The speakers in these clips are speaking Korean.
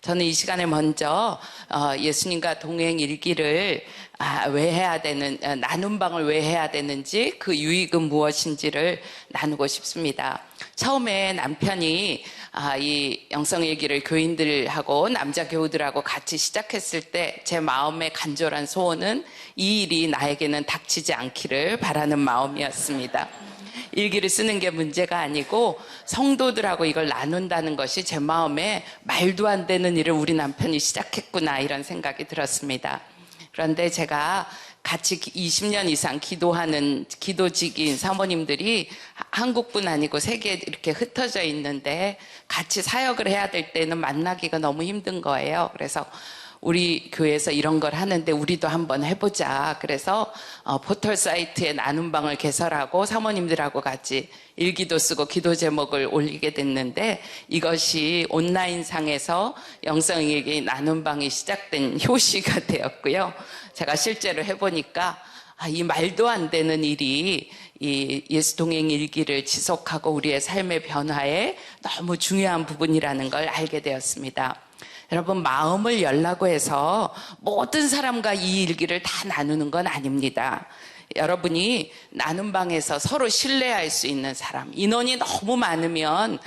저는 이 시간에 먼저 예수님과 동행 일기를 왜 해야 되는, 나눔방을 왜 해야 되는지, 그 유익은 무엇인지를 나누고 싶습니다. 처음에 남편이 이 영성일기를 교인들하고 남자 교우들하고 같이 시작했을 때 제 마음의 간절한 소원은 이 일이 나에게는 닥치지 않기를 바라는 마음이었습니다. 일기를 쓰는 게 문제가 아니고 성도들하고 이걸 나눈다는 것이 제 마음에 말도 안 되는 일을 우리 남편이 시작했구나, 이런 생각이 들었습니다. 그런데 제가 같이 20년 이상 기도하는 기도직인 사모님들이 한국뿐 아니고 세계에 이렇게 흩어져 있는데 같이 사역을 해야 될 때는 만나기가 너무 힘든 거예요. 그래서 우리 교회에서 이런 걸 하는데 우리도 한번 해보자. 그래서 포털 사이트에 나눔방을 개설하고 사모님들하고 같이 일기도 쓰고 기도 제목을 올리게 됐는데, 이것이 온라인상에서 영성일기 나눔방이 시작된 효시가 되었고요. 제가 실제로 해보니까 이 말도 안 되는 일이 이 예수 동행 일기를 지속하고 우리의 삶의 변화에 너무 중요한 부분이라는 걸 알게 되었습니다. 여러분, 마음을 열라고 해서 모든 사람과 이 일기를 다 나누는 건 아닙니다. 여러분이 나눔방에서 서로 신뢰할 수 있는 사람, 인원이 너무 많으면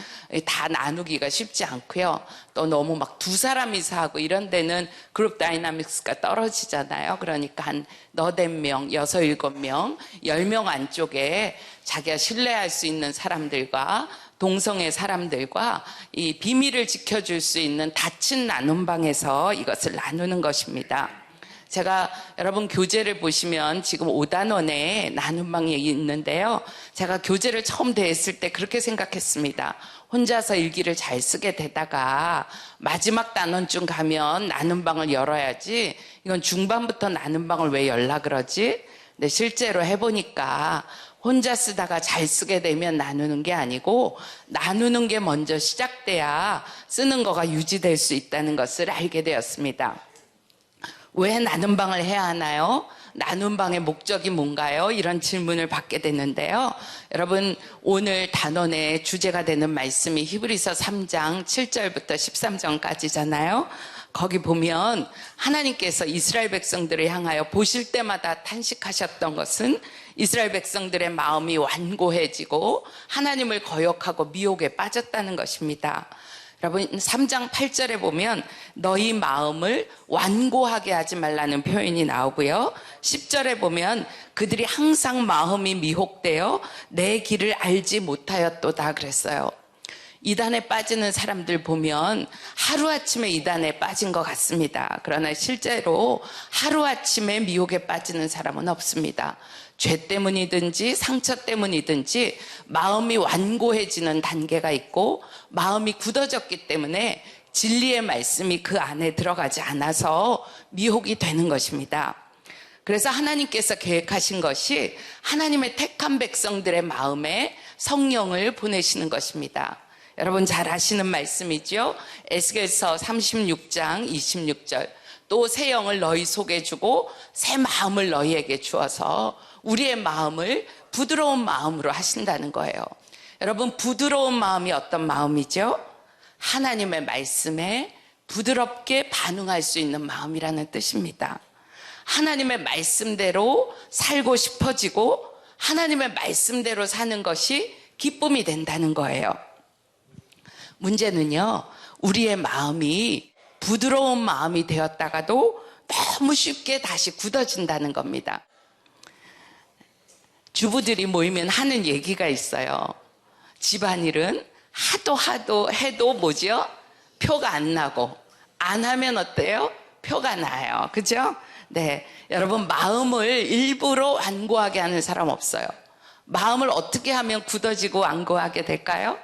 다 나누기가 쉽지 않고요. 또 너무 막 두 사람이서 하고 이런 데는 그룹 다이나믹스가 떨어지잖아요. 그러니까 한 너댓 명, 6, 7명, 10명 안쪽에 자기가 신뢰할 수 있는 사람들과 동성애 사람들과 이 비밀을 지켜줄 수 있는 닫힌 나눔방에서 이것을 나누는 것입니다. 제가 여러분 교재를 보시면 지금 5단원에 나눔방이 있는데요. 제가 교재를 처음 대했을 때 그렇게 생각했습니다. 혼자서 일기를 잘 쓰게 되다가 마지막 단원쯤 가면 나눔방을 열어야지, 이건 중반부터 나눔방을 왜 열라 그러지? 근데 실제로 해보니까 혼자 쓰다가 잘 쓰게 되면 나누는 게 아니고 나누는 게 먼저 시작돼야 쓰는 거가 유지될 수 있다는 것을 알게 되었습니다. 왜 나눔방을 해야 하나요? 나눔방의 목적이 뭔가요? 이런 질문을 받게 됐는데요. 여러분, 오늘 단원의 주제가 되는 말씀이 히브리서 3장 7절부터 13절까지잖아요. 거기 보면 하나님께서 이스라엘 백성들을 향하여 보실 때마다 탄식하셨던 것은 이스라엘 백성들의 마음이 완고해지고 하나님을 거역하고 미혹에 빠졌다는 것입니다. 여러분, 3장 8절에 보면 너희 마음을 완고하게 하지 말라는 표현이 나오고요. 10절에 보면 그들이 항상 마음이 미혹되어 내 길을 알지 못하였도다 그랬어요. 이단에 빠지는 사람들 보면 하루아침에 이단에 빠진 것 같습니다. 그러나 실제로 하루아침에 미혹에 빠지는 사람은 없습니다. 죄 때문이든지 상처 때문이든지 마음이 완고해지는 단계가 있고 마음이 굳어졌기 때문에 진리의 말씀이 그 안에 들어가지 않아서 미혹이 되는 것입니다. 그래서 하나님께서 계획하신 것이 하나님의 택한 백성들의 마음에 성령을 보내시는 것입니다. 여러분 잘 아시는 말씀이죠. 에스겔서 36장 26절, 또 새 영을 너희 속에 주고 새 마음을 너희에게 주어서 우리의 마음을 부드러운 마음으로 하신다는 거예요. 여러분, 부드러운 마음이 어떤 마음이죠? 하나님의 말씀에 부드럽게 반응할 수 있는 마음이라는 뜻입니다. 하나님의 말씀대로 살고 싶어지고 하나님의 말씀대로 사는 것이 기쁨이 된다는 거예요. 문제는요, 우리의 마음이 부드러운 마음이 되었다가도 너무 쉽게 다시 굳어진다는 겁니다. 주부들이 모이면 하는 얘기가 있어요. 집안일은 하도 해도 뭐죠? 표가 안 나고, 안 하면 어때요? 표가 나요. 그죠? 네, 여러분, 마음을 일부러 완고하게 하는 사람 없어요. 마음을 어떻게 하면 굳어지고 완고하게 될까요?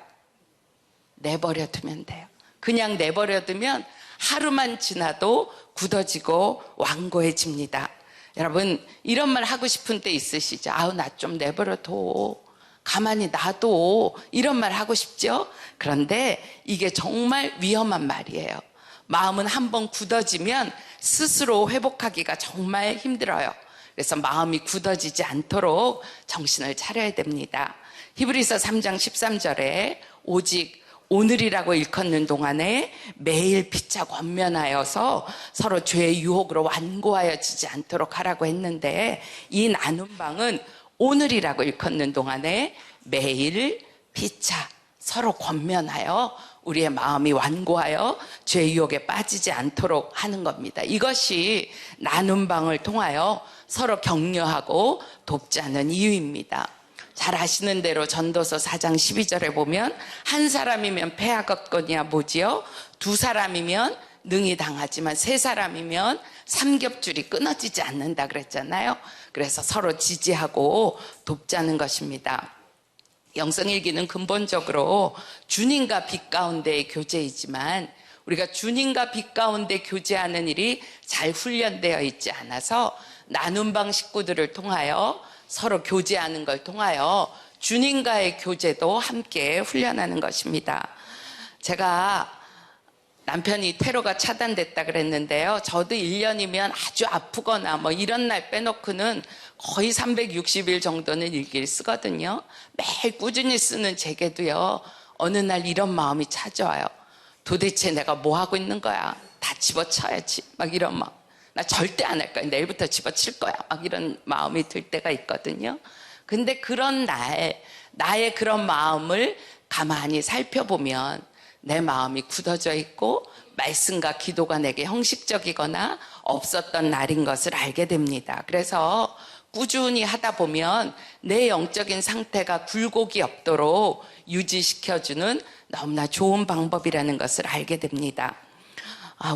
내버려 두면 돼요. 그냥 내버려 두면 하루만 지나도 굳어지고 완고해집니다. 여러분, 이런 말 하고 싶은 때 있으시죠? 아우, 나 좀 내버려 둬, 가만히 놔둬, 이런 말 하고 싶죠? 그런데 이게 정말 위험한 말이에요. 마음은 한번 굳어지면 스스로 회복하기가 정말 힘들어요. 그래서 마음이 굳어지지 않도록 정신을 차려야 됩니다. 히브리서 3장 13절에 오직 오늘이라고 일컫는 동안에 매일 피차 권면하여서 서로 죄의 유혹으로 완고하여지지 않도록 하라고 했는데, 이 나눔방은 오늘이라고 일컫는 동안에 매일 피차 서로 권면하여 우리의 마음이 완고하여 죄의 유혹에 빠지지 않도록 하는 겁니다. 이것이 나눔방을 통하여 서로 격려하고 돕자는 이유입니다. 잘 아시는 대로 전도서 4장 12절에 보면 한 사람이면 패하겠거니와 뭐지요? 두 사람이면 능히 당하지만 세 사람이면 삼겹줄이 끊어지지 않는다 그랬잖아요. 그래서 서로 지지하고 돕자는 것입니다. 영성일기는 근본적으로 주님과 빛 가운데의 교제이지만 우리가 주님과 빛 가운데 교제하는 일이 잘 훈련되어 있지 않아서 나눔방 식구들을 통하여 서로 교제하는 걸 통하여 주님과의 교제도 함께 훈련하는 것입니다. 제가 남편이 테러가 차단됐다 그랬는데요. 저도 1년이면 아주 아프거나 뭐 이런 날 빼놓고는 거의 360일 정도는 일기를 쓰거든요. 매일 꾸준히 쓰는 제게도요. 어느 날 이런 마음이 찾아와요. 도대체 내가 뭐 하고 있는 거야? 다 집어쳐야지. 막 이런 마음. 나 절대 안 할 거야. 내일부터 집어칠 거야. 막 이런 마음이 들 때가 있거든요. 근데 그런 날, 나의 그런 마음을 가만히 살펴보면 내 마음이 굳어져 있고 말씀과 기도가 내게 형식적이거나 없었던 날인 것을 알게 됩니다. 그래서 꾸준히 하다 보면 내 영적인 상태가 굴곡이 없도록 유지시켜주는 너무나 좋은 방법이라는 것을 알게 됩니다.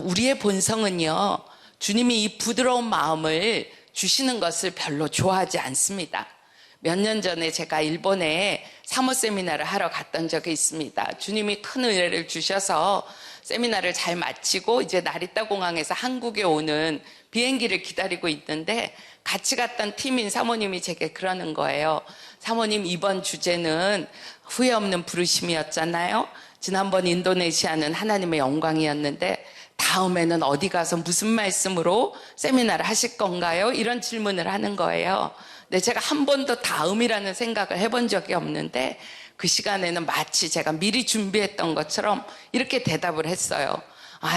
우리의 본성은요, 주님이 이 부드러운 마음을 주시는 것을 별로 좋아하지 않습니다. 몇 년 전에 제가 일본에 사모 세미나를 하러 갔던 적이 있습니다. 주님이 큰 은혜를 주셔서 세미나를 잘 마치고 이제 나리타 공항에서 한국에 오는 비행기를 기다리고 있는데 같이 갔던 팀인 사모님이 제게 그러는 거예요. 사모님, 이번 주제는 후회 없는 부르심이었잖아요. 지난번 인도네시아는 하나님의 영광이었는데 다음에는 어디 가서 무슨 말씀으로 세미나를 하실 건가요? 이런 질문을 하는 거예요. 근데 제가 한 번도 다음이라는 생각을 해본 적이 없는데 그 시간에는 마치 제가 미리 준비했던 것처럼 이렇게 대답을 했어요.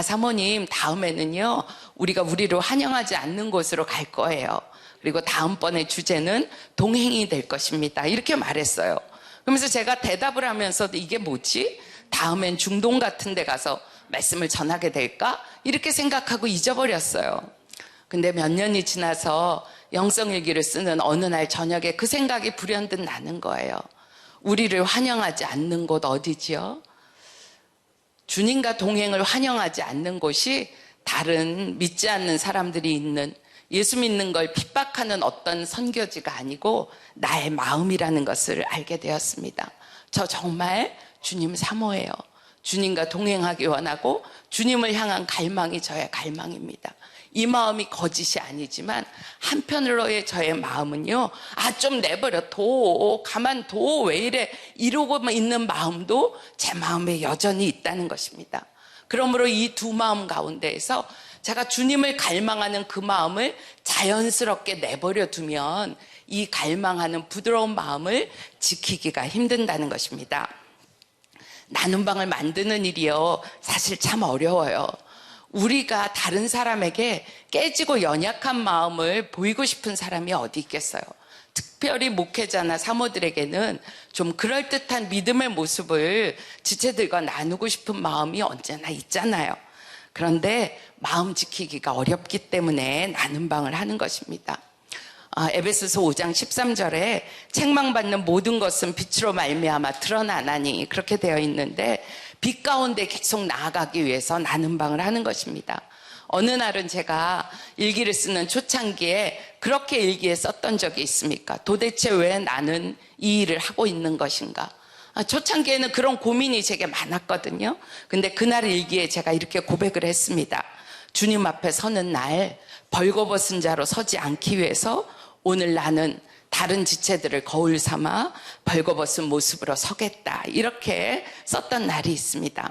사모님, 다음에는요, 우리가 우리를 환영하지 않는 곳으로 갈 거예요. 그리고 다음번의 주제는 동행이 될 것입니다. 이렇게 말했어요. 그러면서 제가 대답을 하면서도 이게 뭐지? 다음엔 중동 같은 데 가서 말씀을 전하게 될까? 이렇게 생각하고 잊어버렸어요. 근데 몇 년이 지나서 영성일기를 쓰는 어느 날 저녁에 그 생각이 불현듯 나는 거예요. 우리를 환영하지 않는 곳 어디지요? 주님과 동행을 환영하지 않는 곳이 다른 믿지 않는 사람들이 있는, 예수 믿는 걸 핍박하는 어떤 선교지가 아니고 나의 마음이라는 것을 알게 되었습니다. 저 정말 주님 사모해요. 주님과 동행하기 원하고 주님을 향한 갈망이 저의 갈망입니다. 이 마음이 거짓이 아니지만 한편으로의 저의 마음은요, 좀 내버려 둬, 가만둬, 왜 이래, 이러고만 있는 마음도 제 마음에 여전히 있다는 것입니다. 그러므로 이 두 마음 가운데에서 제가 주님을 갈망하는 그 마음을 자연스럽게 내버려 두면 이 갈망하는 부드러운 마음을 지키기가 힘든다는 것입니다. 나눔방을 만드는 일이요, 사실 참 어려워요. 우리가 다른 사람에게 깨지고 연약한 마음을 보이고 싶은 사람이 어디 있겠어요? 특별히 목회자나 사모들에게는 좀 그럴듯한 믿음의 모습을 지체들과 나누고 싶은 마음이 언제나 있잖아요. 그런데 마음 지키기가 어렵기 때문에 나눔방을 하는 것입니다. 에베소서 5장 13절에 책망받는 모든 것은 빛으로 말미암아 드러나나니, 그렇게 되어 있는데 빛 가운데 계속 나아가기 위해서 나눔방을 하는 것입니다. 어느 날은 제가 일기를 쓰는 초창기에 그렇게 일기에 썼던 적이 있습니까? 도대체 왜 나는 이 일을 하고 있는 것인가? 초창기에는 그런 고민이 제게 많았거든요. 근데 그날 일기에 제가 이렇게 고백을 했습니다. 주님 앞에 서는 날 벌거벗은 자로 서지 않기 위해서 오늘 나는 다른 지체들을 거울 삼아 벌거벗은 모습으로 서겠다, 이렇게 썼던 날이 있습니다.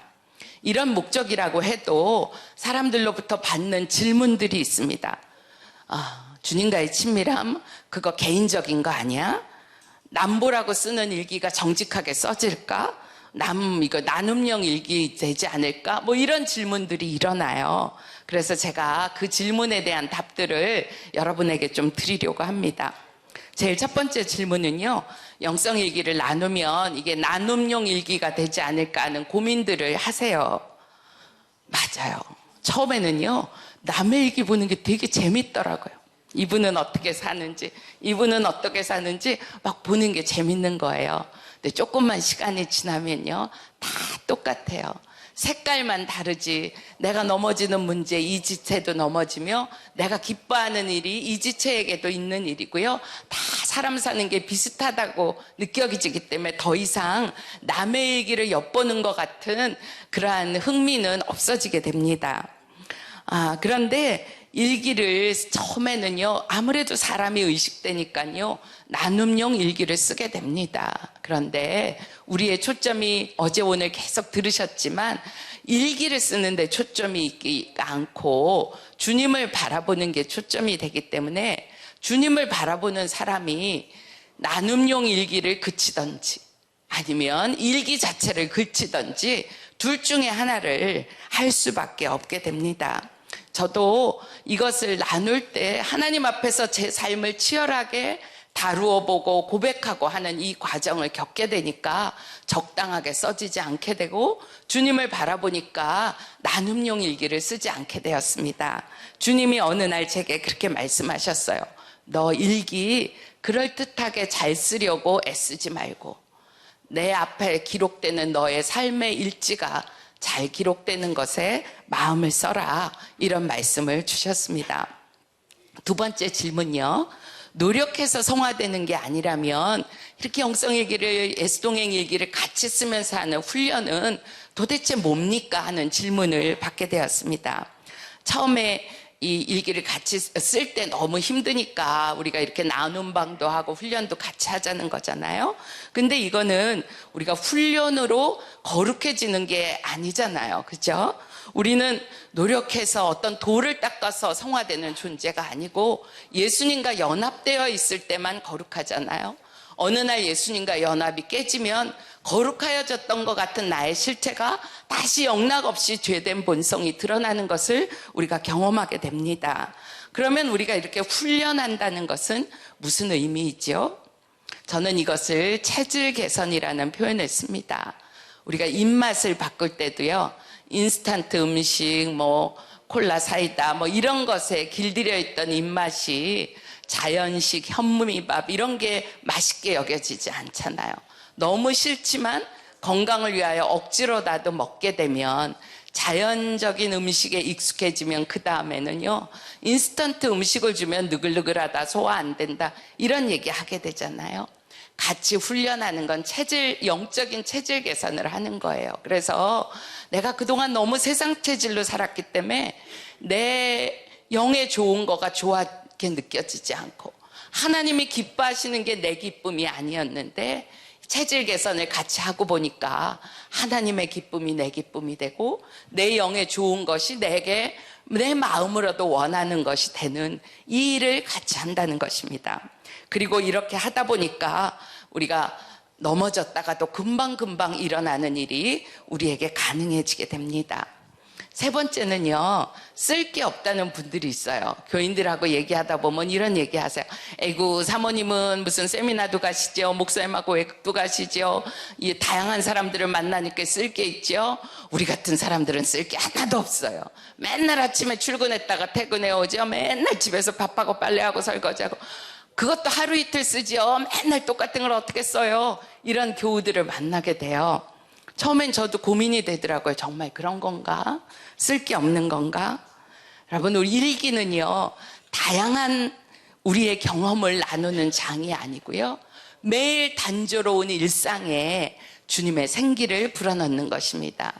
이런 목적이라고 해도 사람들로부터 받는 질문들이 있습니다. 주님과의 친밀함, 그거 개인적인 거 아니야? 남보라고 쓰는 일기가 정직하게 써질까? 이거 나눔령 일기 되지 않을까? 뭐 이런 질문들이 일어나요. 그래서 제가 그 질문에 대한 답들을 여러분에게 좀 드리려고 합니다. 제일 첫 번째 질문은요, 영성 일기를 나누면 이게 나눔용 일기가 되지 않을까 하는 고민들을 하세요. 맞아요. 처음에는요, 남의 일기 보는 게 되게 재밌더라고요. 이분은 어떻게 사는지, 이분은 어떻게 사는지 막 보는 게 재밌는 거예요. 근데 조금만 시간이 지나면요, 다 똑같아요. 색깔만 다르지. 내가 넘어지는 문제 이지채도 넘어지며 내가 기뻐하는 일이 이지채에게도 있는 일이고요. 다 사람 사는 게 비슷하다고 느껴지기 때문에 더 이상 남의 일기를 엿보는 것 같은 그러한 흥미는 없어지게 됩니다. 그런데 일기를 처음에는요, 아무래도 사람이 의식되니까요, 나눔용 일기를 쓰게 됩니다. 그런데 우리의 초점이 어제 오늘 계속 들으셨지만 일기를 쓰는데 초점이 있지 않고 주님을 바라보는 게 초점이 되기 때문에 주님을 바라보는 사람이 나눔용 일기를 그치든지 아니면 일기 자체를 그치든지 둘 중에 하나를 할 수밖에 없게 됩니다. 저도 이것을 나눌 때 하나님 앞에서 제 삶을 치열하게 다루어 보고 고백하고 하는 이 과정을 겪게 되니까 적당하게 써지지 않게 되고 주님을 바라보니까 나눔용 일기를 쓰지 않게 되었습니다. 주님이 어느 날 제게 그렇게 말씀하셨어요. 너 일기 그럴듯하게 잘 쓰려고 애쓰지 말고 내 앞에 기록되는 너의 삶의 일지가 잘 기록되는 것에 마음을 써라. 이런 말씀을 주셨습니다. 두 번째 질문요. 노력해서 성화되는 게 아니라면 이렇게 영성일기를 예수동행 일기를 같이 쓰면서 하는 훈련은 도대체 뭡니까? 하는 질문을 받게 되었습니다. 처음에 이 일기를 같이 쓸 때 너무 힘드니까 우리가 이렇게 나눔방도 하고 훈련도 같이 하자는 거잖아요. 근데 이거는 우리가 훈련으로 거룩해지는 게 아니잖아요. 그죠? 우리는 노력해서 어떤 돌을 닦아서 성화되는 존재가 아니고 예수님과 연합되어 있을 때만 거룩하잖아요. 어느 날 예수님과 연합이 깨지면 거룩하여졌던 것 같은 나의 실체가 다시 영락없이 죄된 본성이 드러나는 것을 우리가 경험하게 됩니다. 그러면 우리가 이렇게 훈련한다는 것은 무슨 의미이죠? 저는 이것을 체질 개선이라는 표현을 씁니다. 우리가 입맛을 바꿀 때도요, 인스턴트 음식, 콜라 사이다, 이런 것에 길들여 있던 입맛이 자연식 현미밥 이런 게 맛있게 여겨지지 않잖아요. 너무 싫지만 건강을 위하여 억지로라도 먹게 되면 자연적인 음식에 익숙해지면 그 다음에는요, 인스턴트 음식을 주면 느글느글하다, 소화 안 된다 이런 얘기 하게 되잖아요. 같이 훈련하는 건 영적인 체질 개선을 하는 거예요. 그래서 내가 그동안 너무 세상 체질로 살았기 때문에 내 영에 좋은 거가 좋게 느껴지지 않고 하나님이 기뻐하시는 게 내 기쁨이 아니었는데 체질 개선을 같이 하고 보니까 하나님의 기쁨이 내 기쁨이 되고 내 영에 좋은 것이 내게 내 마음으로도 원하는 것이 되는 이 일을 같이 한다는 것입니다. 그리고 이렇게 하다 보니까 우리가 넘어졌다가도 금방금방 일어나는 일이 우리에게 가능해지게 됩니다. 세 번째는요, 쓸 게 없다는 분들이 있어요. 교인들하고 얘기하다 보면 이런 얘기 하세요. 에구, 사모님은 무슨 세미나도 가시죠. 목사님하고 외국도 가시죠. 이 다양한 사람들을 만나니까 쓸 게 있죠. 우리 같은 사람들은 쓸 게 하나도 없어요. 맨날 아침에 출근했다가 퇴근해 오죠. 맨날 집에서 밥하고 빨래하고 설거지하고. 그것도 하루 이틀 쓰죠. 맨날 똑같은 걸 어떻게 써요. 이런 교우들을 만나게 돼요. 처음엔 저도 고민이 되더라고요. 정말 그런 건가? 쓸 게 없는 건가? 여러분, 우리 일기는요, 다양한 우리의 경험을 나누는 장이 아니고요, 매일 단조로운 일상에 주님의 생기를 불어넣는 것입니다.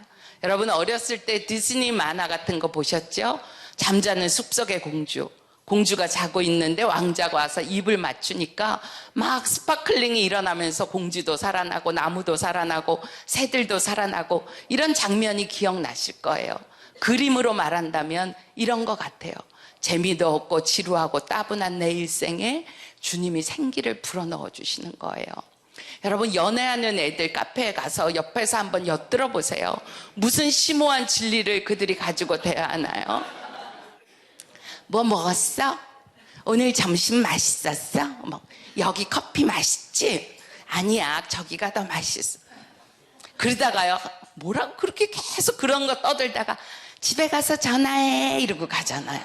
여러분, 어렸을 때 디즈니 만화 같은 거 보셨죠? 잠자는 숲속의 공주. 공주가 자고 있는데 왕자가 와서 입을 맞추니까 막 스파클링이 일어나면서 공주도 살아나고 나무도 살아나고 새들도 살아나고 이런 장면이 기억나실 거예요. 그림으로 말한다면 이런 것 같아요. 재미도 없고 지루하고 따분한 내 일생에 주님이 생기를 불어넣어 주시는 거예요. 여러분, 연애하는 애들 카페에 가서 옆에서 한번 엿들어 보세요. 무슨 심오한 진리를 그들이 가지고 대화하나요? 뭐 먹었어? 오늘 점심 맛있었어? 뭐, 여기 커피 맛있지? 아니야, 저기가 더 맛있어. 그러다가요, 뭐라고 그렇게 계속 그런 거 떠들다가 집에 가서 전화해 이러고 가잖아요.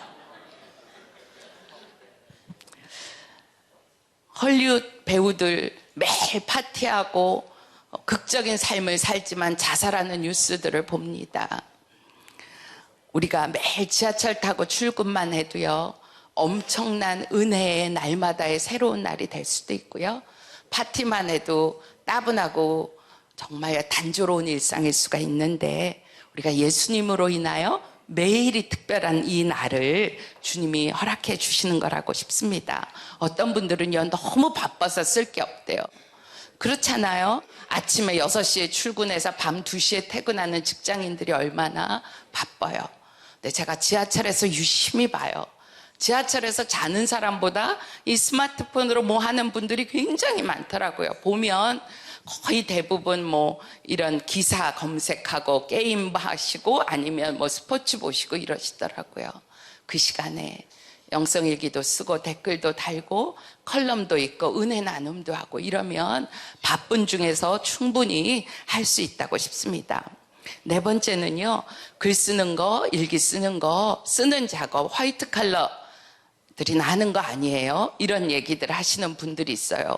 헐리우드 배우들 매일 파티하고 극적인 삶을 살지만 자살하는 뉴스들을 봅니다. 우리가 매일 지하철 타고 출근만 해도요, 엄청난 은혜의 날마다의 새로운 날이 될 수도 있고요, 파티만 해도 따분하고 정말 단조로운 일상일 수가 있는데, 우리가 예수님으로 인하여 매일이 특별한 이 날을 주님이 허락해 주시는 거라고 싶습니다. 어떤 분들은요, 너무 바빠서 쓸 게 없대요. 그렇잖아요. 아침에 6시에 출근해서 밤 2시에 퇴근하는 직장인들이 얼마나 바빠요. 근데 제가 지하철에서 유심히 봐요. 지하철에서 자는 사람보다 이 스마트폰으로 뭐 하는 분들이 굉장히 많더라고요. 보면 거의 대부분 뭐 이런 기사 검색하고 게임 하시고 아니면 뭐 스포츠 보시고 이러시더라고요. 그 시간에 영성일기도 쓰고 댓글도 달고 컬럼도 읽고 은혜 나눔도 하고 이러면 바쁜 중에서 충분히 할 수 있다고 싶습니다. 네 번째는요, 글 쓰는 거, 일기 쓰는 거, 쓰는 작업, 화이트 칼러 들이 나는 거 아니에요? 이런 얘기들 하시는 분들이 있어요.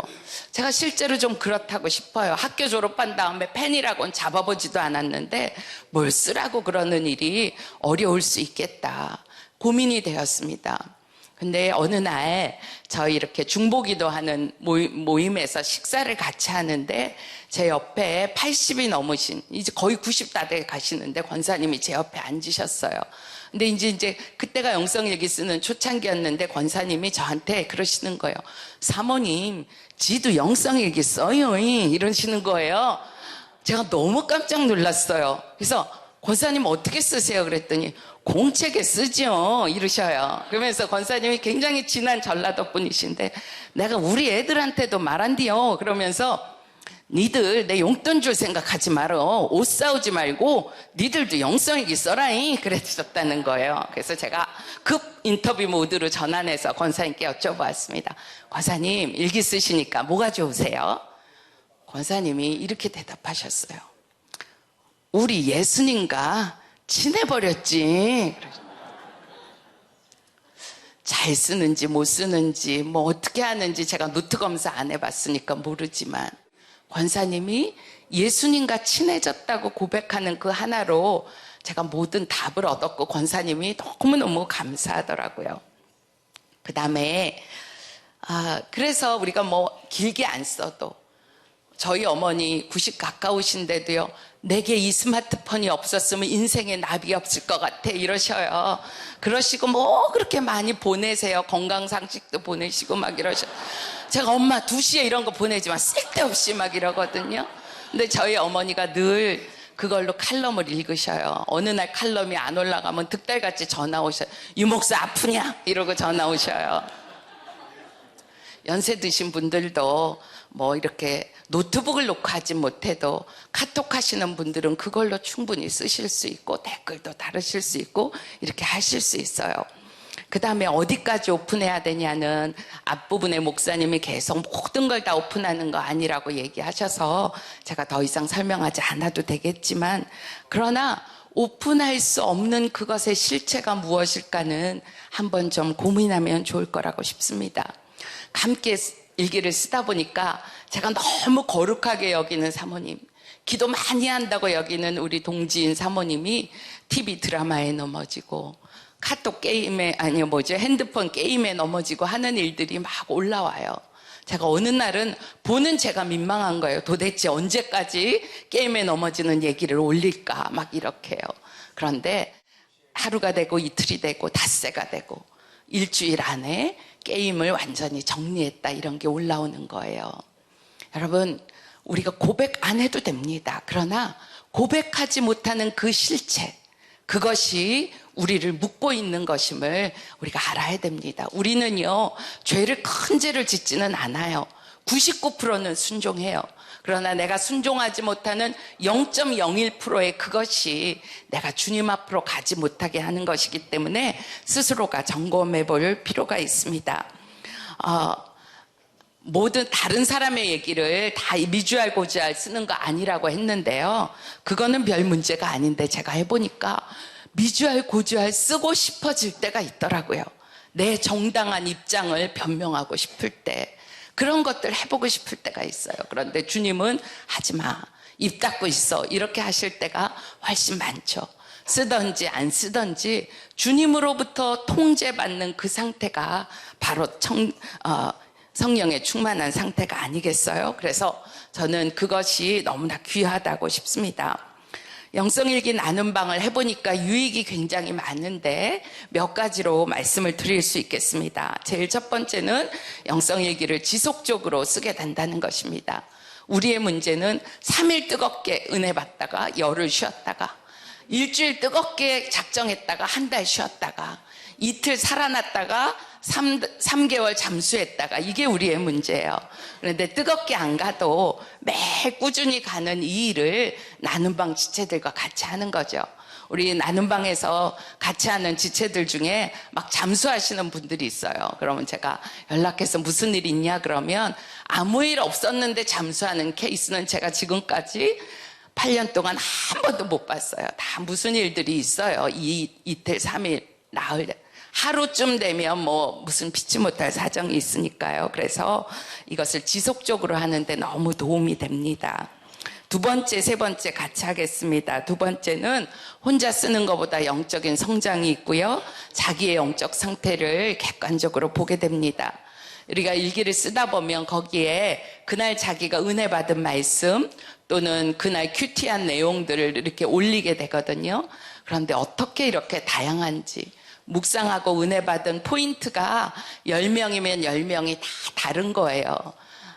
제가 실제로 좀 그렇다고 싶어요. 학교 졸업한 다음에 펜이라고는 잡아보지도 않았는데 뭘 쓰라고 그러는 일이 어려울 수 있겠다 고민이 되었습니다. 근데 어느 날 저희 이렇게 중보기도 하는 모임에서 식사를 같이 하는데 제 옆에 80이 넘으신, 이제 거의 90 다 돼 가시는데 권사님이 제 옆에 앉으셨어요. 근데 이제 그때가 영성일기 쓰는 초창기였는데 권사님이 저한테 그러시는 거예요. 사모님, 지도 영성일기 써요 이러시는 거예요. 제가 너무 깜짝 놀랐어요. 그래서 권사님 어떻게 쓰세요? 그랬더니 공책에 쓰죠 이러셔요. 그러면서 권사님이 굉장히 친한 전라도 분이신데 내가 우리 애들한테도 말한디요 그러면서 니들 내 용돈 줄 생각하지 말어. 옷 사오지 말고 니들도 영성일기 써라잉 그랬었다는 거예요. 그래서 제가 급 인터뷰 모드로 전환해서 권사님께 여쭤보았습니다. 권사님, 일기 쓰시니까 뭐가 좋으세요? 권사님이 이렇게 대답하셨어요. 우리 예수님과 친해버렸지. 잘 쓰는지 못 쓰는지 뭐 어떻게 하는지 제가 노트 검사 안 해봤으니까 모르지만 권사님이 예수님과 친해졌다고 고백하는 그 하나로 제가 모든 답을 얻었고 권사님이 너무너무 감사하더라고요. 그 다음에 그래서 우리가 뭐 길게 안 써도 저희 어머니 90 가까우신데도요, 내게 이 스마트폰이 없었으면 인생에 나비 없을 것 같아 이러셔요. 그러시고 뭐 그렇게 많이 보내세요. 건강상식도 보내시고 막 이러셔요. 제가 엄마 2시에 이런 거 보내지만 쓸데없이 막 이러거든요. 근데 저희 어머니가 늘 그걸로 칼럼을 읽으셔요. 어느 날 칼럼이 안 올라가면 득달같이 전화 오셔요. 유목사 아프냐? 이러고 전화 오셔요. 연세 드신 분들도 뭐 이렇게 노트북을 놓고 하지 못해도 카톡 하시는 분들은 그걸로 충분히 쓰실 수 있고 댓글도 다루실 수 있고 이렇게 하실 수 있어요. 그 다음에 어디까지 오픈해야 되냐는 앞부분에 목사님이 계속 모든 걸 다 오픈하는 거 아니라고 얘기하셔서 제가 더 이상 설명하지 않아도 되겠지만, 그러나 오픈할 수 없는 그것의 실체가 무엇일까는 한번 좀 고민하면 좋을 거라고 싶습니다. 함께 일기를 쓰다 보니까 제가 너무 거룩하게 여기는 사모님, 기도 많이 한다고 여기는 우리 동지인 사모님이 TV 드라마에 넘어지고 카톡 게임에 핸드폰 게임에 넘어지고 하는 일들이 막 올라와요. 제가 어느 날은 보는 제가 민망한 거예요. 도대체 언제까지 게임에 넘어지는 얘기를 올릴까 막 이렇게요. 그런데 하루가 되고 이틀이 되고 닷새가 되고 일주일 안에 게임을 완전히 정리했다 이런 게 올라오는 거예요. 여러분, 우리가 고백 안 해도 됩니다. 그러나 고백하지 못하는 그 실체, 그것이 우리를 묶고 있는 것임을 우리가 알아야 됩니다. 우리는요, 큰 죄를 짓지는 않아요. 99%는 순종해요. 그러나 내가 순종하지 못하는 0.01%의 그것이 내가 주님 앞으로 가지 못하게 하는 것이기 때문에 스스로가 점검해 볼 필요가 있습니다. 모든 다른 사람의 얘기를 다 미주알 고주알 쓰는 거 아니라고 했는데요. 그거는 별 문제가 아닌데 제가 해보니까 미주알 고주알 쓰고 싶어질 때가 있더라고요. 내 정당한 입장을 변명하고 싶을 때 그런 것들 해보고 싶을 때가 있어요. 그런데 주님은 하지마, 입 닫고 있어, 이렇게 하실 때가 훨씬 많죠. 쓰든지 안 쓰든지 주님으로부터 통제받는 그 상태가 바로 성령에 충만한 상태가 아니겠어요? 그래서 저는 그것이 너무나 귀하다고 싶습니다. 영성일기 나눔방을 해보니까 유익이 굉장히 많은데 몇 가지로 말씀을 드릴 수 있겠습니다. 제일 첫 번째는 영성일기를 지속적으로 쓰게 된다는 것입니다. 우리의 문제는 3일 뜨겁게 은혜 받다가 열흘 쉬었다가 일주일 뜨겁게 작정했다가 한 달 쉬었다가 이틀 살아났다가 3개월 잠수했다가 이게 우리의 문제예요. 그런데 뜨겁게 안 가도 매일 꾸준히 가는 이 일을 나눔방 지체들과 같이 하는 거죠. 우리 나눔방에서 같이 하는 지체들 중에 막 잠수하시는 분들이 있어요. 그러면 제가 연락해서 무슨 일 있냐 그러면 아무 일 없었는데 잠수하는 케이스는 제가 지금까지 8년 동안 한 번도 못 봤어요. 다 무슨 일들이 있어요. 이틀 3일 나흘 하루쯤 되면 뭐 무슨 피치 못할 사정이 있으니까요. 그래서 이것을 지속적으로 하는데 너무 도움이 됩니다. 두 번째, 세 번째 같이 하겠습니다. 두 번째는 혼자 쓰는 것보다 영적인 성장이 있고요. 자기의 영적 상태를 객관적으로 보게 됩니다. 우리가 일기를 쓰다 보면 거기에 그날 자기가 은혜 받은 말씀 또는 그날 큐티한 내용들을 이렇게 올리게 되거든요. 그런데 어떻게 이렇게 다양한지 묵상하고 은혜 받은 포인트가 10명이면 10명이 다 다른 거예요.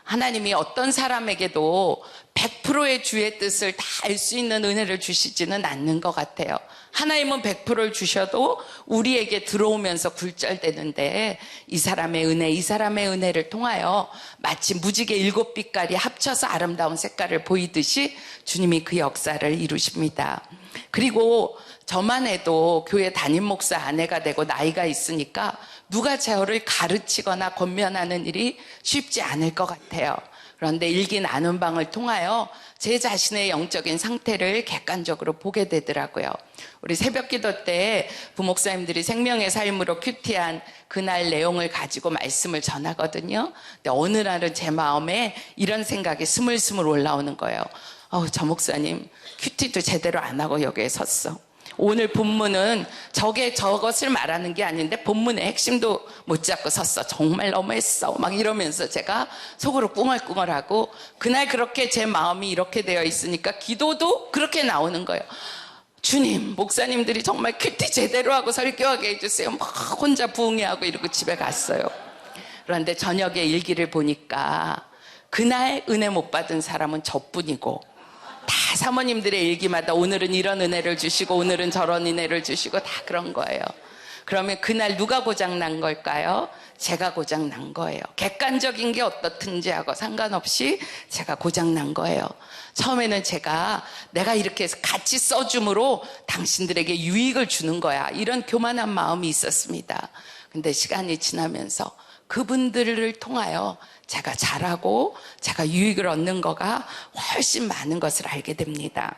하나님이 어떤 사람에게도 100%의 주의 뜻을 다 알 수 있는 은혜를 주시지는 않는 것 같아요. 하나님은 100%를 주셔도 우리에게 들어오면서 굴절되는데 이 사람의 은혜, 이 사람의 은혜를 통하여 마치 무지개 7빛깔이 합쳐서 아름다운 색깔을 보이듯이 주님이 그 역사를 이루십니다. 그리고 저만 해도 교회 담임 목사 아내가 되고 나이가 있으니까 누가 저를 가르치거나 권면하는 일이 쉽지 않을 것 같아요. 그런데 일기 나눔방을 통하여 제 자신의 영적인 상태를 객관적으로 보게 되더라고요. 우리 새벽기도 때 부목사님들이 생명의 삶으로 큐티한 그날 내용을 가지고 말씀을 전하거든요. 근데 어느 날은 제 마음에 이런 생각이 스물스물 올라오는 거예요. 저 목사님 큐티도 제대로 안 하고 여기에 섰어. 오늘 본문은 저것을 말하는 게 아닌데 본문의 핵심도 못 잡고 섰어. 정말 너무했어. 막 이러면서 제가 속으로 꿍얼꿍얼하고 그날 그렇게 제 마음이 이렇게 되어 있으니까 기도도 그렇게 나오는 거예요. 주님, 목사님들이 정말 큐티 제대로 하고 설교하게 해주세요. 막 혼자 부흥회하고 이러고 집에 갔어요. 그런데 저녁에 일기를 보니까 그날 은혜 못 받은 사람은 저뿐이고 다 사모님들의 일기마다 오늘은 이런 은혜를 주시고 오늘은 저런 은혜를 주시고 다 그런 거예요. 그러면 그날 누가 고장난 걸까요? 제가 고장난 거예요. 객관적인 게 어떻든지 하고 상관없이 제가 고장난 거예요. 처음에는 내가 이렇게 같이 써줌으로 당신들에게 유익을 주는 거야, 이런 교만한 마음이 있었습니다. 근데 시간이 지나면서 그분들을 통하여 제가 잘하고 제가 유익을 얻는 거가 훨씬 많은 것을 알게 됩니다.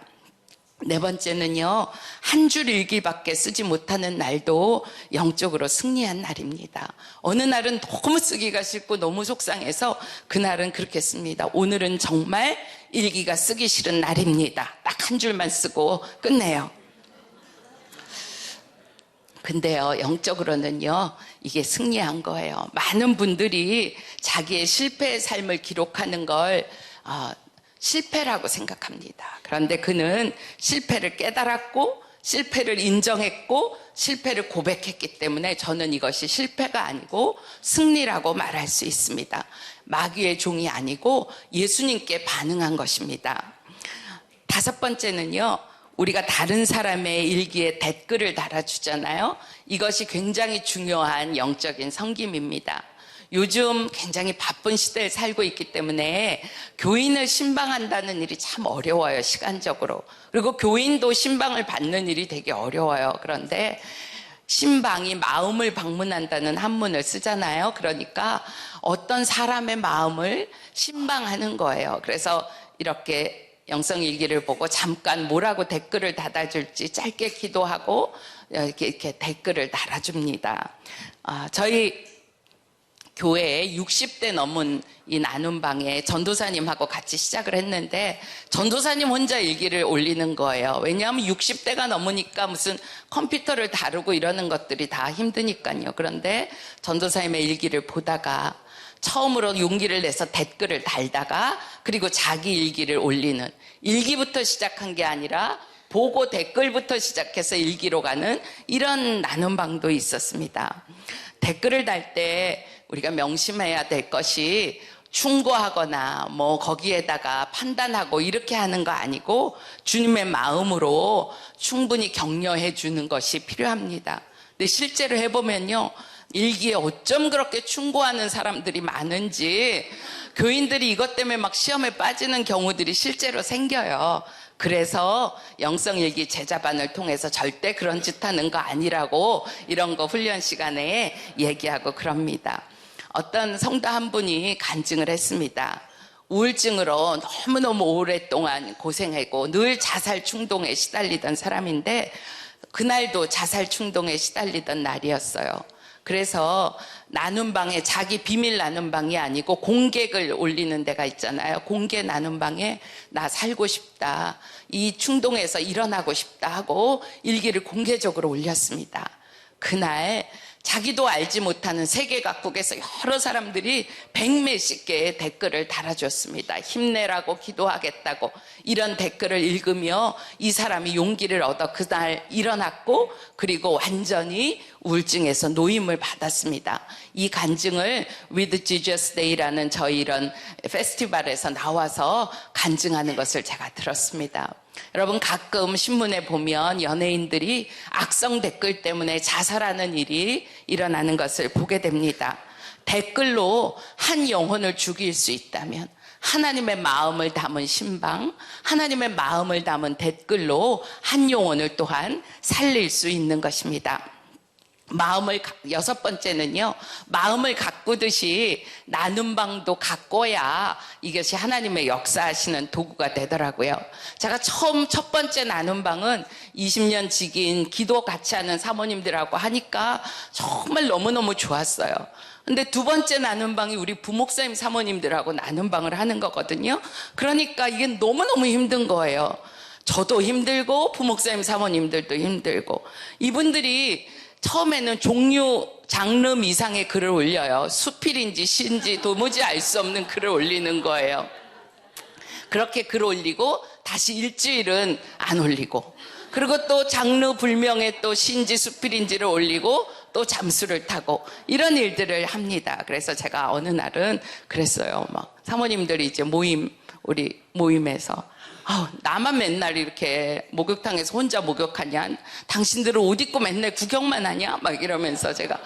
네 번째는요, 한 줄 일기밖에 쓰지 못하는 날도 영적으로 승리한 날입니다. 어느 날은 너무 쓰기가 싫고 너무 속상해서 그날은 그렇게 씁니다. 오늘은 정말 일기가 쓰기 싫은 날입니다. 딱 한 줄만 쓰고 끝내요. 근데요, 영적으로는요, 이게 승리한 거예요. 많은 분들이 자기의 실패의 삶을 기록하는 걸 실패라고 생각합니다. 그런데 그는 실패를 깨달았고 실패를 인정했고 실패를 고백했기 때문에 저는 이것이 실패가 아니고 승리라고 말할 수 있습니다. 마귀의 종이 아니고 예수님께 반응한 것입니다. 다섯 번째는요, 우리가 다른 사람의 일기에 댓글을 달아주잖아요. 이것이 굉장히 중요한 영적인 섬김입니다. 요즘 굉장히 바쁜 시대에 살고 있기 때문에 교인을 신방한다는 일이 참 어려워요, 시간적으로. 그리고 교인도 신방을 받는 일이 되게 어려워요. 그런데 신방이 마음을 방문한다는 한문을 쓰잖아요. 그러니까 어떤 사람의 마음을 신방하는 거예요. 그래서 이렇게 영성일기를 보고 잠깐 뭐라고 댓글을 달아줄지 짧게 기도하고 이렇게 댓글을 달아줍니다. 저희 교회에 60대 넘은 이 나눔방에 전도사님하고 같이 시작을 했는데 전도사님 혼자 일기를 올리는 거예요. 왜냐하면 60대가 넘으니까 무슨 컴퓨터를 다루고 이러는 것들이 다 힘드니까요. 그런데 전도사님의 일기를 보다가 처음으로 용기를 내서 댓글을 달다가 그리고 자기 일기를 올리는, 일기부터 시작한 게 아니라 보고 댓글부터 시작해서 일기로 가는 이런 나눔방도 있었습니다. 댓글을 달 때 우리가 명심해야 될 것이 충고하거나 뭐 거기에다가 판단하고 이렇게 하는 거 아니고 주님의 마음으로 충분히 격려해 주는 것이 필요합니다. 근데 실제로 해보면요, 일기에 어쩜 그렇게 충고하는 사람들이 많은지 교인들이 이것 때문에 막 시험에 빠지는 경우들이 실제로 생겨요. 그래서 영성일기 제자반을 통해서 절대 그런 짓 하는 거 아니라고 이런 거 훈련 시간에 얘기하고 그럽니다. 어떤 성도 한 분이 간증을 했습니다. 우울증으로 너무너무 오랫동안 고생하고 늘 자살 충동에 시달리던 사람인데 그날도 자살 충동에 시달리던 날이었어요. 그래서 나눔방에, 자기 비밀 나눔방이 아니고 공객을 올리는 데가 있잖아요. 공개 나눔방에 나 살고 싶다, 이 충동에서 일어나고 싶다 하고 일기를 공개적으로 올렸습니다. 그날 자기도 알지 못하는 세계 각국에서 여러 사람들이 100몇십 개의 댓글을 달아줬습니다. 힘내라고, 기도하겠다고. 이런 댓글을 읽으며 이 사람이 용기를 얻어 그날 일어났고 그리고 완전히 우울증에서 노임을 받았습니다. 이 간증을 With Jesus Day라는 저희 이런 페스티벌에서 나와서 간증하는 것을 제가 들었습니다. 여러분, 가끔 신문에 보면 연예인들이 악성 댓글 때문에 자살하는 일이 일어나는 것을 보게 됩니다. 댓글로 한 영혼을 죽일 수 있다면 하나님의 마음을 담은 신방, 하나님의 마음을 담은 댓글로 한 영혼을 또한 살릴 수 있는 것입니다. 여섯 번째는요, 마음을 가꾸듯이 나눔방도 가꿔야 이것이 하나님의 역사하시는 도구가 되더라고요. 제가 첫 번째 나눔방은 20년 지긴 기도 같이 하는 사모님들하고 하니까 정말 너무너무 좋았어요. 근데 두 번째 나눔방이 우리 부목사님 사모님들하고 나눔방을 하는 거거든요. 그러니까 이게 너무너무 힘든 거예요. 저도 힘들고 부목사님 사모님들도 힘들고. 이분들이 처음에는 장르 이상의 글을 올려요. 수필인지 시인지 도무지 알 수 없는 글을 올리는 거예요. 그렇게 글 올리고 다시 일주일은 안 올리고, 그리고 또 장르 불명의 또 시인지 수필인지를 올리고 또 잠수를 타고 이런 일들을 합니다. 그래서 제가 어느 날은 그랬어요. 막 사모님들이 이제 우리 모임에서 나만 맨날 이렇게 목욕탕에서 혼자 목욕하냐? 당신들은 옷 입고 맨날 구경만 하냐? 막 이러면서 제가,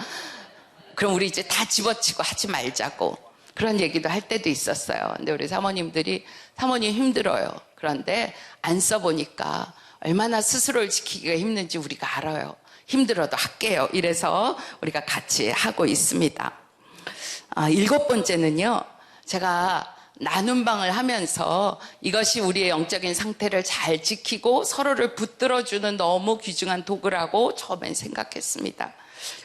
그럼 우리 이제 다 집어치고 하지 말자고 그런 얘기도 할 때도 있었어요. 근데 우리 사모님들이, 사모님 힘들어요. 그런데 안 써보니까 얼마나 스스로를 지키기가 힘든지 우리가 알아요. 힘들어도 할게요. 이래서 우리가 같이 하고 있습니다. 일곱 번째는요, 제가 나눔방을 하면서 이것이 우리의 영적인 상태를 잘 지키고 서로를 붙들어주는 너무 귀중한 도구라고 처음엔 생각했습니다.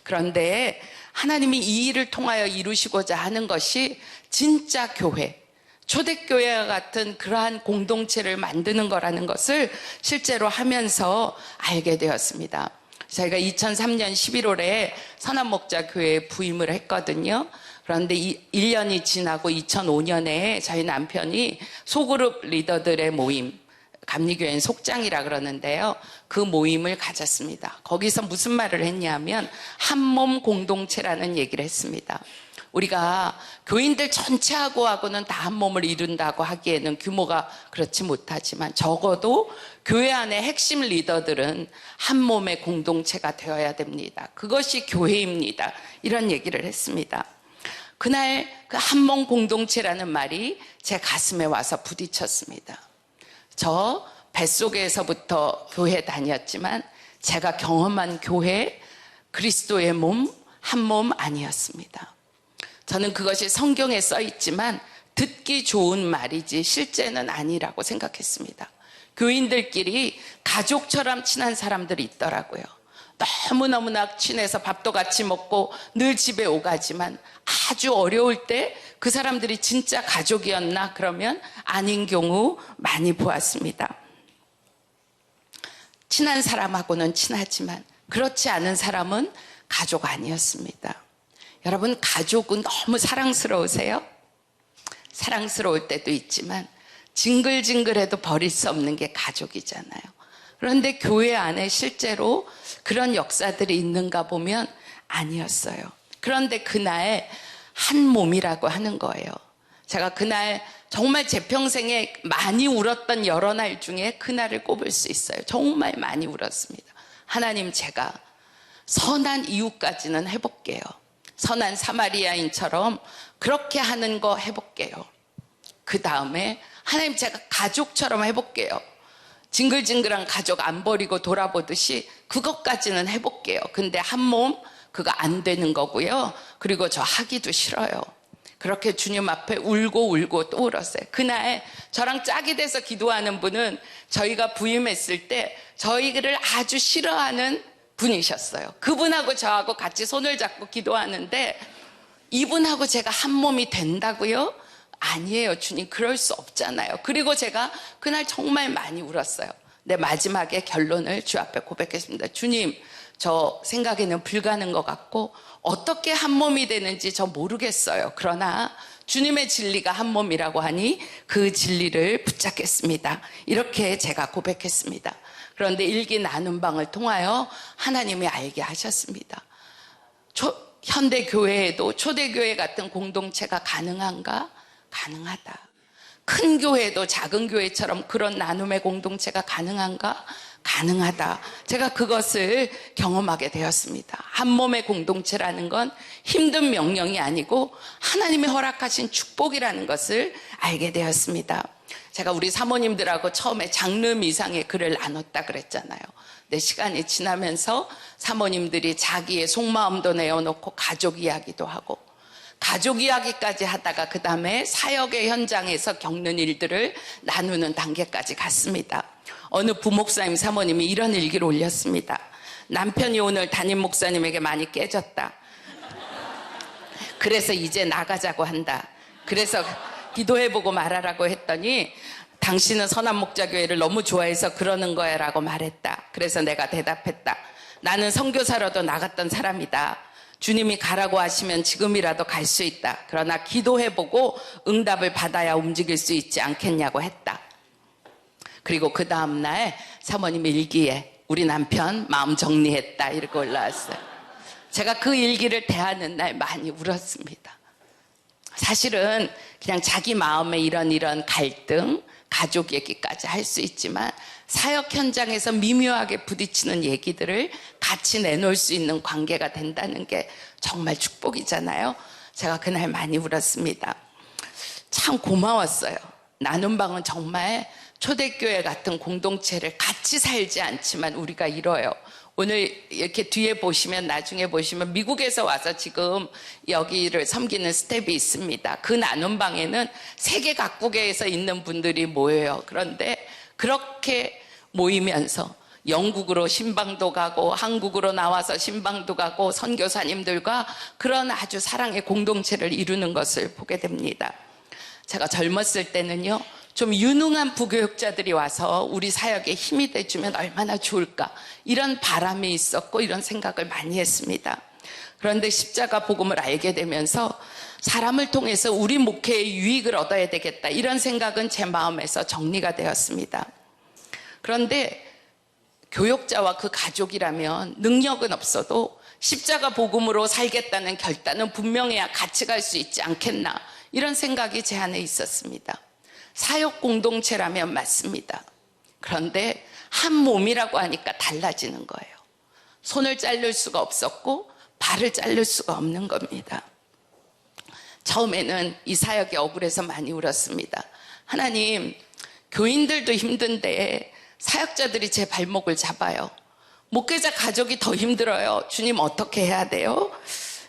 그런데 하나님이 이 일을 통하여 이루시고자 하는 것이 진짜 교회, 초대교회와 같은 그러한 공동체를 만드는 거라는 것을 실제로 하면서 알게 되었습니다. 저희가 2003년 11월에 선한목자교회에 부임을 했거든요. 그런데 1년이 지나고 2005년에 저희 남편이 소그룹 리더들의 모임, 감리교회는 속장이라 그러는데요, 그 모임을 가졌습니다. 거기서 무슨 말을 했냐면 한몸 공동체라는 얘기를 했습니다. 우리가 교인들 전체하고는 다 한 몸을 이룬다고 하기에는 규모가 그렇지 못하지만 적어도 교회 안의 핵심 리더들은 한 몸의 공동체가 되어야 됩니다. 그것이 교회입니다. 이런 얘기를 했습니다. 그날 그 한몸 공동체라는 말이 제 가슴에 와서 부딪혔습니다. 저 뱃속에서부터 교회 다녔지만 제가 경험한 교회, 그리스도의 몸, 한 몸 아니었습니다. 저는 그것이 성경에 써 있지만 듣기 좋은 말이지 실제는 아니라고 생각했습니다. 교인들끼리 가족처럼 친한 사람들이 있더라고요. 너무너무나 친해서 밥도 같이 먹고 늘 집에 오가지만 아주 어려울 때 그 사람들이 진짜 가족이었나 그러면 아닌 경우 많이 보았습니다. 친한 사람하고는 친하지만 그렇지 않은 사람은 가족 아니었습니다. 여러분, 가족은 너무 사랑스러우세요? 사랑스러울 때도 있지만 징글징글해도 버릴 수 없는 게 가족이잖아요. 그런데 교회 안에 실제로 그런 역사들이 있는가 보면 아니었어요. 그런데 그날 한 몸이라고 하는 거예요. 제가 그날 정말 제 평생에 많이 울었던 여러 날 중에 그날을 꼽을 수 있어요. 정말 많이 울었습니다. 하나님, 제가 선한 이유까지는 해볼게요. 선한 사마리아인처럼 그렇게 하는 거 해볼게요. 그 다음에 하나님, 제가 가족처럼 해볼게요. 징글징글한 가족 안 버리고 돌아보듯이 그것까지는 해볼게요. 근데 한 몸 그거 안 되는 거고요. 그리고 저 하기도 싫어요. 그렇게 주님 앞에 울고 또 울었어요. 그날 저랑 짝이 돼서 기도하는 분은 저희가 부임했을 때 저희를 아주 싫어하는 분이셨어요. 그분하고 저하고 같이 손을 잡고 기도하는데 이분하고 제가 한 몸이 된다고요? 아니에요, 주님. 그럴 수 없잖아요. 그리고 제가 그날 정말 많이 울었어요. 내 마지막에 결론을 주 앞에 고백했습니다. 주님, 저 생각에는 불가능한 것 같고 어떻게 한 몸이 되는지 저 모르겠어요. 그러나 주님의 진리가 한 몸이라고 하니 그 진리를 붙잡겠습니다. 이렇게 제가 고백했습니다. 그런데 일기 나눔 방을 통하여 하나님이 알게 하셨습니다. 현대교회에도 초대교회 같은 공동체가 가능한가? 가능하다. 큰 교회도 작은 교회처럼 그런 나눔의 공동체가 가능한가? 가능하다. 제가 그것을 경험하게 되었습니다. 한 몸의 공동체라는 건 힘든 명령이 아니고 하나님이 허락하신 축복이라는 것을 알게 되었습니다. 제가 우리 사모님들하고 처음에 장르 미상의 글을 나눴다 그랬잖아요. 근데 시간이 지나면서 사모님들이 자기의 속마음도 내어놓고 가족 이야기도 하고 가족 이야기까지 하다가 그 다음에 사역의 현장에서 겪는 일들을 나누는 단계까지 갔습니다. 어느 부목사님 사모님이 이런 일기를 올렸습니다. 남편이 오늘 담임 목사님에게 많이 깨졌다. 그래서 이제 나가자고 한다. 그래서 기도해보고 말하라고 했더니 당신은 선한목자교회를 너무 좋아해서 그러는 거야 라고 말했다. 그래서 내가 대답했다. 나는 선교사로도 나갔던 사람이다. 주님이 가라고 하시면 지금이라도 갈 수 있다. 그러나 기도해보고 응답을 받아야 움직일 수 있지 않겠냐고 했다. 그리고 그 다음날 사모님 일기에 우리 남편 마음 정리했다 이렇게 올라왔어요. 제가 그 일기를 대하는 날 많이 울었습니다. 사실은 그냥 자기 마음에 이런 갈등, 가족 얘기까지 할 수 있지만 사역 현장에서 미묘하게 부딪히는 얘기들을 같이 내놓을 수 있는 관계가 된다는 게 정말 축복이잖아요. 제가 그날 많이 울었습니다. 참 고마웠어요. 나눔방은 정말 초대교회 같은 공동체를 같이 살지 않지만 우리가 이뤄요. 오늘 이렇게 뒤에 보시면 나중에 보시면 미국에서 와서 지금 여기를 섬기는 스텝이 있습니다. 그 나눔방에는 세계 각국에서 있는 분들이 모여요. 그런데 그렇게 모이면서 영국으로 신방도 가고 한국으로 나와서 신방도 가고 선교사님들과 그런 아주 사랑의 공동체를 이루는 것을 보게 됩니다. 제가 젊었을 때는요, 좀 유능한 부교육자들이 와서 우리 사역에 힘이 돼주면 얼마나 좋을까 이런 바람이 있었고 이런 생각을 많이 했습니다. 그런데 십자가 복음을 알게 되면서 사람을 통해서 우리 목회의 유익을 얻어야 되겠다 이런 생각은 제 마음에서 정리가 되었습니다. 그런데 교역자와 그 가족이라면 능력은 없어도 십자가 복음으로 살겠다는 결단은 분명해야 같이 갈 수 있지 않겠나 이런 생각이 제 안에 있었습니다. 사역 공동체라면 맞습니다. 그런데 한 몸이라고 하니까 달라지는 거예요. 손을 자를 수가 없었고 발을 자를 수가 없는 겁니다. 처음에는 이 사역에 억울해서 많이 울었습니다. 하나님, 교인들도 힘든데 사역자들이 제 발목을 잡아요. 목회자 가족이 더 힘들어요. 주님, 어떻게 해야 돼요?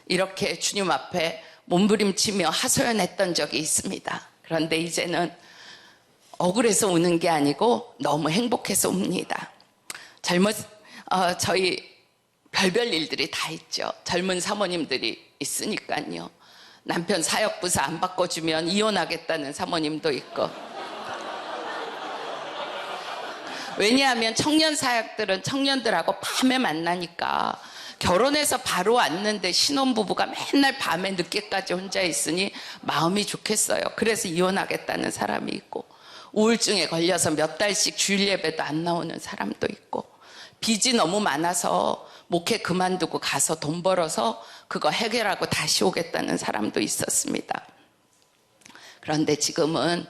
이렇게 주님 앞에 몸부림치며 하소연했던 적이 있습니다. 그런데 이제는 억울해서 우는 게 아니고 너무 행복해서 웁니다. 저희 별별 일들이 다 있죠. 젊은 사모님들이 있으니까요. 남편 사역부서 안 바꿔주면 이혼하겠다는 사모님도 있고. 왜냐하면 청년 사역들은 청년들하고 밤에 만나니까 결혼해서 바로 왔는데 신혼부부가 맨날 밤에 늦게까지 혼자 있으니 마음이 좋겠어요. 그래서 이혼하겠다는 사람이 있고, 우울증에 걸려서 몇 달씩 주일 예배도 안 나오는 사람도 있고, 빚이 너무 많아서 목회 그만두고 가서 돈 벌어서 그거 해결하고 다시 오겠다는 사람도 있었습니다. 그런데 지금은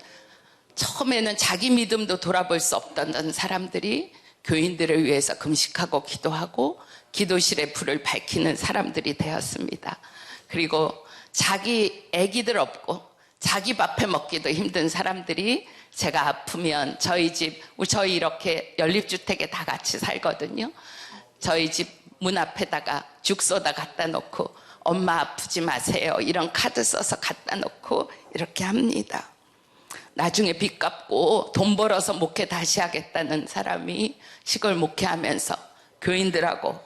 처음에는 자기 믿음도 돌아볼 수 없던 사람들이 교인들을 위해서 금식하고 기도하고 기도실에 불을 밝히는 사람들이 되었습니다. 그리고 자기 아기들 없고 자기 밥해 먹기도 힘든 사람들이 제가 아프면 저희 이렇게 연립주택에 다 같이 살거든요. 저희 집 문 앞에다가 죽소다 갖다 놓고 엄마 아프지 마세요 이런 카드 써서 갖다 놓고 이렇게 합니다. 나중에 빚 갚고 돈 벌어서 목회 다시 하겠다는 사람이 시골 목회하면서 교인들하고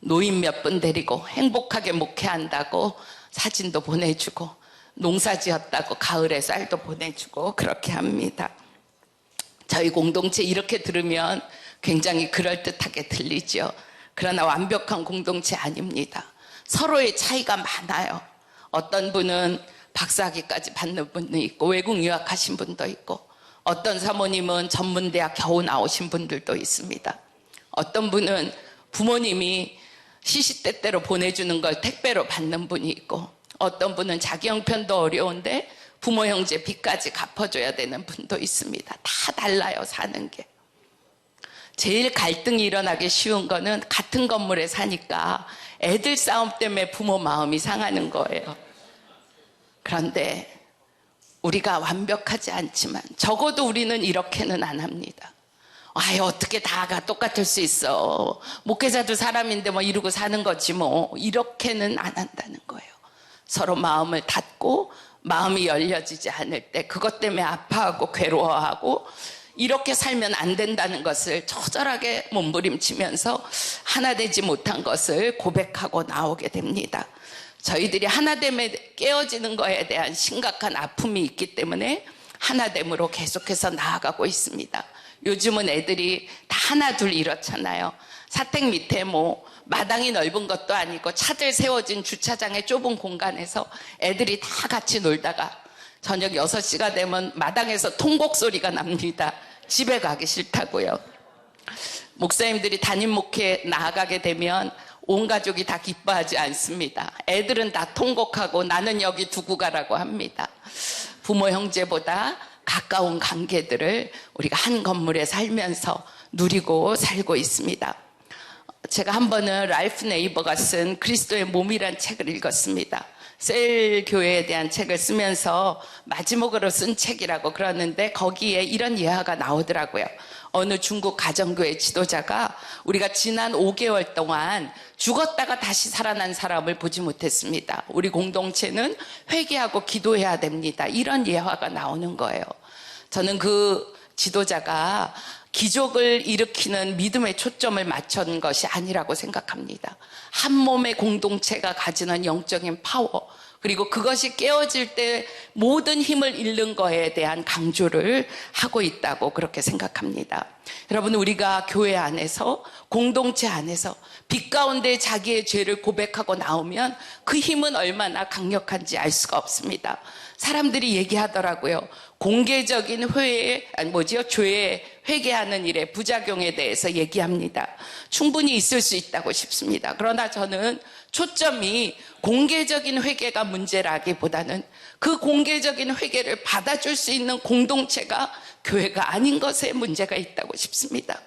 노인 몇 분 데리고 행복하게 목회한다고 사진도 보내주고, 농사 지었다고 가을에 쌀도 보내주고 그렇게 합니다. 저희 공동체 이렇게 들으면 굉장히 그럴듯하게 들리죠. 그러나 완벽한 공동체 아닙니다. 서로의 차이가 많아요. 어떤 분은 박사학위까지 받는 분도 있고 외국 유학하신 분도 있고, 어떤 사모님은 전문대학 겨우 나오신 분들도 있습니다. 어떤 분은 부모님이 시시때때로 보내주는 걸 택배로 받는 분이 있고, 어떤 분은 자기 형편도 어려운데 부모 형제 빚까지 갚아줘야 되는 분도 있습니다. 다 달라요, 사는 게. 제일 갈등이 일어나기 쉬운 거는 같은 건물에 사니까 애들 싸움 때문에 부모 마음이 상하는 거예요. 그런데 우리가 완벽하지 않지만 적어도 우리는 이렇게는 안 합니다. 아유, 어떻게 다가 똑같을 수 있어. 목회자도 사람인데 뭐 이러고 사는 거지 뭐. 이렇게는 안 한다는 거예요. 서로 마음을 닫고 마음이 열려지지 않을 때 그것 때문에 아파하고 괴로워하고 이렇게 살면 안 된다는 것을 처절하게 몸부림치면서 하나 되지 못한 것을 고백하고 나오게 됩니다. 저희들이 하나됨에 깨어지는 것에 대한 심각한 아픔이 있기 때문에 하나됨으로 계속해서 나아가고 있습니다. 요즘은 애들이 다 하나 둘 이렇잖아요. 사택 밑에 뭐 마당이 넓은 것도 아니고 차들 세워진 주차장의 좁은 공간에서 애들이 다 같이 놀다가 저녁 6시가 되면 마당에서 통곡 소리가 납니다. 집에 가기 싫다고요. 목사님들이 담임 목회 나아가게 되면 온 가족이 다 기뻐하지 않습니다. 애들은 다 통곡하고 나는 여기 두고 가라고 합니다. 부모 형제보다 가까운 관계들을 우리가 한 건물에 살면서 누리고 살고 있습니다. 제가 한 번은 라이프 네이버가 쓴 그리스도의 몸이란 책을 읽었습니다. 셀 교회에 대한 책을 쓰면서 마지막으로 쓴 책이라고 그러는데 거기에 이런 예화가 나오더라고요. 어느 중국 가정교회 지도자가 우리가 지난 5개월 동안 죽었다가 다시 살아난 사람을 보지 못했습니다. 우리 공동체는 회개하고 기도해야 됩니다. 이런 예화가 나오는 거예요. 저는 그 지도자가 기적을 일으키는 믿음의 초점을 맞춘 것이 아니라고 생각합니다. 한 몸의 공동체가 가지는 영적인 파워, 그리고 그것이 깨어질 때 모든 힘을 잃는 것에 대한 강조를 하고 있다고 그렇게 생각합니다. 여러분, 우리가 교회 안에서, 공동체 안에서 빛 가운데 자기의 죄를 고백하고 나오면 그 힘은 얼마나 강력한지 알 수가 없습니다. 사람들이 얘기하더라고요. 공개적인 죄에 회개하는 일의 부작용에 대해서 얘기합니다. 충분히 있을 수 있다고 싶습니다. 그러나 저는 초점이 공개적인 회개가 문제라기보다는 그 공개적인 회개를 받아줄 수 있는 공동체가 교회가 아닌 것에 문제가 있다고 싶습니다.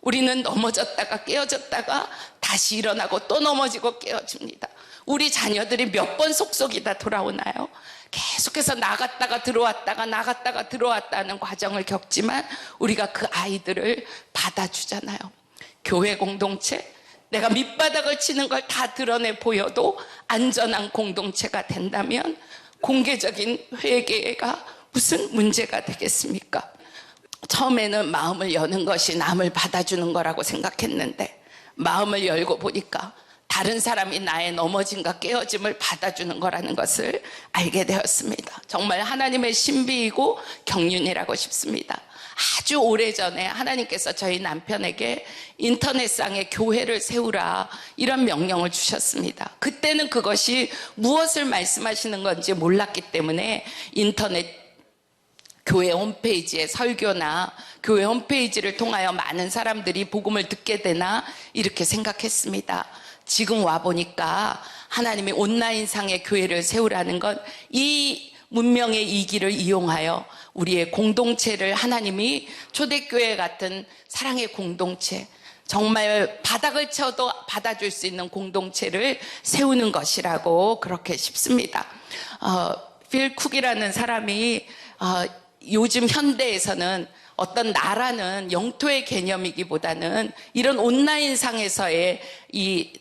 우리는 넘어졌다가 깨어졌다가 다시 일어나고 또 넘어지고 깨어집니다. 우리 자녀들이 몇 번 속속이다 돌아오나요? 계속해서 나갔다가 들어왔다가 나갔다가 들어왔다는 과정을 겪지만 우리가 그 아이들을 받아주잖아요. 교회 공동체, 내가 밑바닥을 치는 걸 다 드러내 보여도 안전한 공동체가 된다면 공개적인 회개가 무슨 문제가 되겠습니까? 처음에는 마음을 여는 것이 남을 받아주는 거라고 생각했는데 마음을 열고 보니까 다른 사람이 나의 넘어짐과 깨어짐을 받아주는 거라는 것을 알게 되었습니다. 정말 하나님의 신비이고 경륜이라고 싶습니다. 아주 오래전에 하나님께서 저희 남편에게 인터넷상에 교회를 세우라 이런 명령을 주셨습니다. 그때는 그것이 무엇을 말씀하시는 건지 몰랐기 때문에 인터넷 교회 홈페이지에 설교나 교회 홈페이지를 통하여 많은 사람들이 복음을 듣게 되나 이렇게 생각했습니다. 지금 와보니까 하나님이 온라인상의 교회를 세우라는 건 이 문명의 이기를 이용하여 우리의 공동체를 하나님이 초대교회 같은 사랑의 공동체, 정말 바닥을 쳐도 받아줄 수 있는 공동체를 세우는 것이라고 그렇게 싶습니다. 필 쿡이라는 사람이 요즘 현대에서는 어떤 나라는 영토의 개념이기보다는 이런 온라인상에서의 이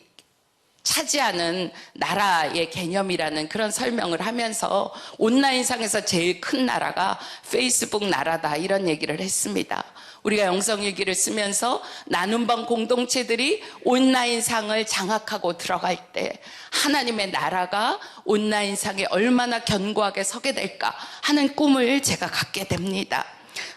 차지하는 나라의 개념이라는 그런 설명을 하면서 온라인상에서 제일 큰 나라가 페이스북 나라다 이런 얘기를 했습니다. 우리가 영성일기를 쓰면서 나눔방 공동체들이 온라인상을 장악하고 들어갈 때 하나님의 나라가 온라인상에 얼마나 견고하게 서게 될까 하는 꿈을 제가 갖게 됩니다.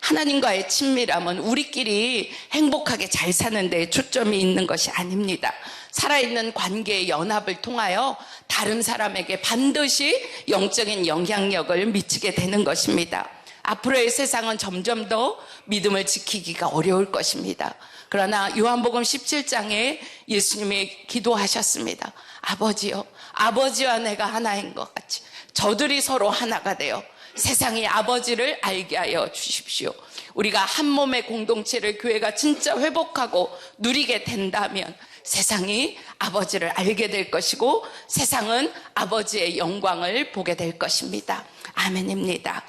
하나님과의 친밀함은 우리끼리 행복하게 잘 사는 데 초점이 있는 것이 아닙니다. 살아있는 관계의 연합을 통하여 다른 사람에게 반드시 영적인 영향력을 미치게 되는 것입니다. 앞으로의 세상은 점점 더 믿음을 지키기가 어려울 것입니다. 그러나 요한복음 17장에 예수님이 기도하셨습니다. 아버지요, 아버지와 내가 하나인 것 같이 저들이 서로 하나가 되어 세상이 아버지를 알게 하여 주십시오. 우리가 한 몸의 공동체를 교회가 진짜 회복하고 누리게 된다면 세상이 아버지를 알게 될 것이고 세상은 아버지의 영광을 보게 될 것입니다. 아멘입니다.